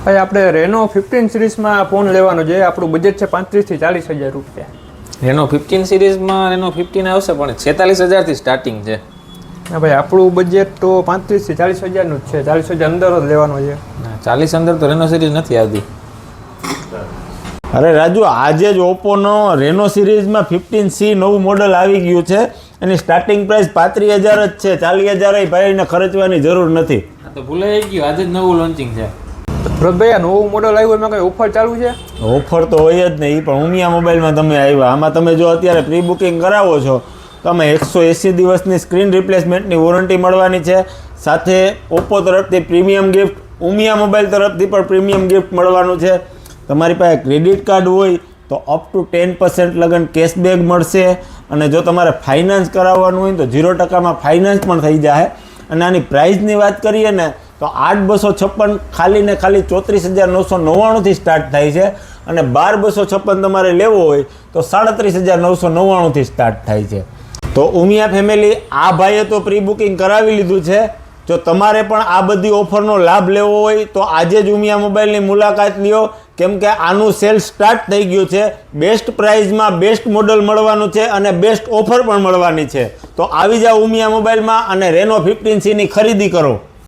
ભાઈ આપણે રેનો 15 સિરીઝમાં ફોન લેવાનો છે. આપણું બજેટ છે 35 થી 40 હજાર રૂપિયા. રેનો 15 સિરીઝમાં રેનો 15 આવશે પણ 46,000 થી સ્ટાર્ટિંગ છે. ના ભાઈ આપણું બજેટ તો 35 થી 40 હજારનું જ છે. 40 હજાર અંદર જ લેવાનો છે. 40 અંદર તો રેનો સિરીઝ નથી આવતી. અરે રાજુ, આજે જ ઓપ્પોનો રેનો સિરીઝમાં 15C નવું મોડલ આવી ગયું છે. એની સ્ટાર્ટિંગ પ્રાઇસ 35,000 જ છે. 40,000 ભાઈને ખર્ચવાની જરૂર નથી. તો ભૂલાઈ ગયું, આજે જ નવું લોન્ચિંગ છે. ભાઈ આ નવું મોડલ આવ્યું એમાં કઈ ઓફર ચાલુ છે? ઓફર તો હોય જ નહીં, પણ ઉમિયા મોબાઈલમાં તમે આવ્યા. આમાં તમે જો અત્યારે પ્રી બુકિંગ કરાવો છો તમે 180 દિવસની સ્ક્રીન રિપ્લેસમેન્ટની વોરંટી મળવાની છે. સાથે ઓપ્પો તરફથી પ્રીમિયમ ગિફ્ટ, ઉમિયા મોબાઈલ તરફથી પણ પ્રીમિયમ ગિફ્ટ મળવાનું છે. તમારી પાસે ક્રેડિટ કાર્ડ હોય તો અપ ટુ 10% લગન કેશબેક મળશે. અને જો તમારે ફાઇનાન્સ કરાવવાનું હોય તો 0%માં ફાઇનાન્સ પણ થઈ જાય. અને આની પ્રાઇસની વાત કરીએ ને તો 8,256 ખાલી ને ખાલી 34,999થી સ્ટાર્ટ થાય છે. અને 12,256 તમારે લેવો હોય તો 37,999થી સ્ટાર્ટ થાય છે. તો ઉમિયા ફેમિલી, આ ભાઈએ તો પ્રી બુકિંગ કરાવી લીધું છે. જો તમારે પણ આ બધી ઓફરનો લાભ લેવો હોય તો આજે જ ઉમિયા મોબાઈલની મુલાકાત લ્યો, કેમ કે આનું સેલ સ્ટાર્ટ થઈ ગયું છે. બેસ્ટ પ્રાઇઝમાં બેસ્ટ મોડલ મળવાનું છે અને બેસ્ટ ઓફર પણ મળવાની છે. તો આવી જાઓ ઉમિયા મોબાઈલમાં અને રેનો 15Cની ખરીદી કરો.